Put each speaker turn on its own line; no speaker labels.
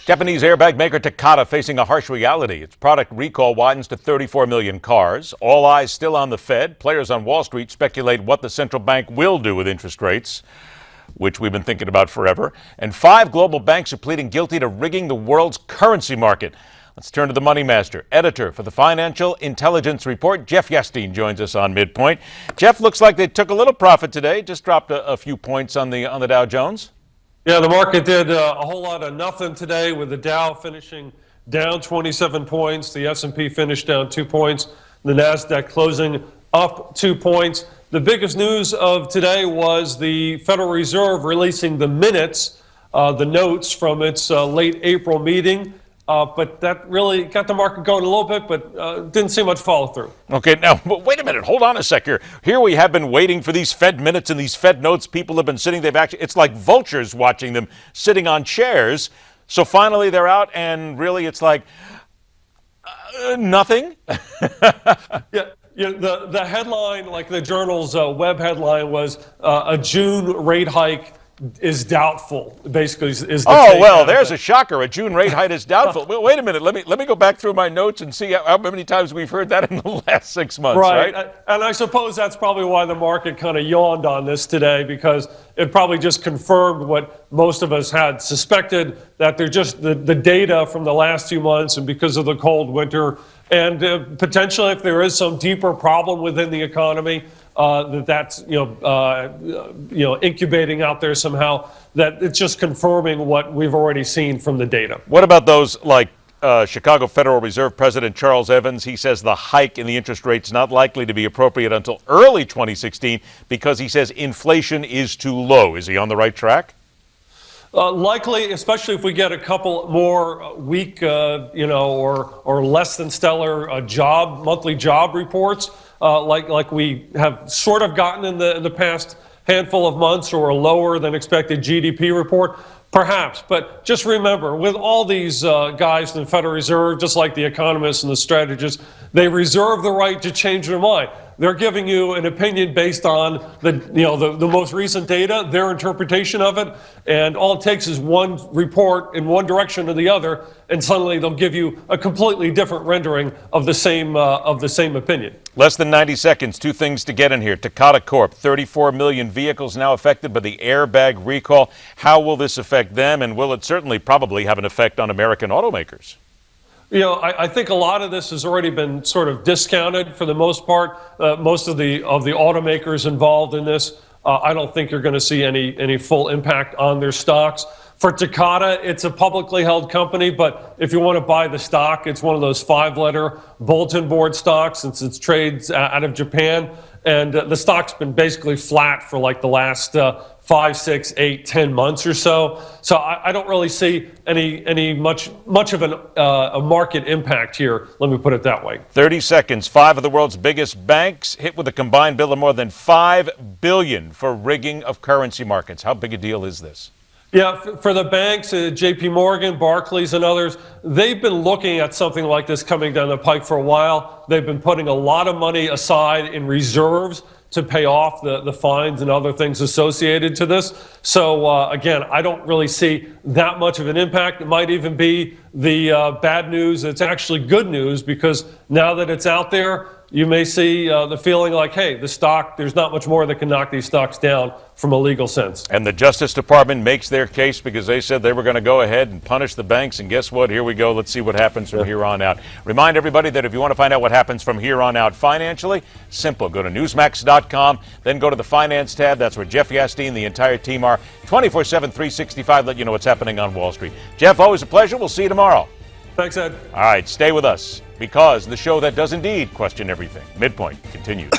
Japanese airbag maker Takata facing a harsh reality. Its product recall widens to 34 million cars. All eyes still on the Fed. Players on Wall Street speculate what the central bank will do with interest rates, which we've been thinking about forever. And 5 global banks are pleading guilty to rigging the world's currency market. Let's turn to the Money Master. Editor for the Financial Intelligence Report, Jeff Yastine, joins us on MidPoint. Jeff, looks like they took a little profit today, just dropped a few points on the Dow Jones.
Yeah, the market did a whole lot of nothing today, with the Dow finishing down 27 points. The S&P finished down 2 points. The NASDAQ closing up 2 points. The biggest news of today was the Federal Reserve releasing the minutes, the notes from its late April meeting. But that really got the market going a little bit, but didn't see much follow through.
Okay, now, wait a minute. Hold on a sec here. Here we have been waiting for these Fed minutes and these Fed notes. People have been sitting. It's like vultures watching them sitting on chairs. So finally they're out, and really it's like nothing.
Yeah. The headline, like the journal's web headline, was a June rate hike is doubtful, basically, is the
oh, well, there's a shocker. A June rate hike is doubtful. Wait a minute. Let me go back through my notes and see how many times we've heard that in the last 6 months, right?
And I suppose that's probably why the market kind of yawned on this today, because it probably just confirmed what most of us had suspected, that they're just the data from the last 2 months, and because of the cold winter, and potentially if there is some deeper problem within the economy, that's incubating out there somehow, that it's just confirming what we've already seen from the data.
What about those like Chicago Federal Reserve President Charles Evans? He says the hike in the interest rate's not likely to be appropriate until early 2016 because he says inflation is too low. Is he on the right track?
Likely, especially if we get a couple more weak, or less than stellar monthly job reports, like we have sort of gotten in the past handful of months, or a lower than expected GDP report, perhaps. But just remember, with all these guys in the Federal Reserve, just like the economists and the strategists, they reserve the right to change their mind. They're giving you an opinion based on the most recent data, their interpretation of it, and all it takes is one report in one direction or the other, and suddenly they'll give you a completely different rendering of the same opinion.
Less than 90 seconds. 2 things to get in here. Takata Corp, 34 million vehicles now affected by the airbag recall. How will this affect them, and will it probably have an effect on American automakers?
I think a lot of this has already been sort of discounted for the most part. Most of the automakers involved in this, I don't think you're going to see any full impact on their stocks. For Takata, it's a publicly held company, but if you want to buy the stock, it's one of those 5-letter bulletin board stocks, since it trades out of Japan. And the stock's been basically flat for like the last 5, 6, 8, 10 months or so. So I don't really see any much of a market impact here. Let me put it that way.
30 seconds. 5 of the world's biggest banks hit with a combined bill of more than $5 billion for rigging of currency markets. How big a deal is this?
Yeah, for the banks, J.P. Morgan, Barclays, and others, they've been looking at something like this coming down the pike for a while. They've been putting a lot of money aside in reserves to pay off the fines and other things associated to this. So, again, I don't really see that much of an impact. It might even be the bad news. It's actually good news, because now that it's out there, you may see the feeling like, hey, the stock, there's not much more that can knock these stocks down from a legal sense.
And the Justice Department makes their case because they said they were going to go ahead and punish the banks. And guess what? Here we go. Let's see what happens from here on out. Remind everybody that if you want to find out what happens from here on out financially, simple. Go to Newsmax.com, then go to the Finance tab. That's where Jeff Yastine, the entire team are 24/7, 365, let you know what's happening on Wall Street. Jeff, always a pleasure. We'll see you tomorrow.
Thanks, Ed.
All right, stay with us, because the show that does indeed question everything, MidPoint, continues.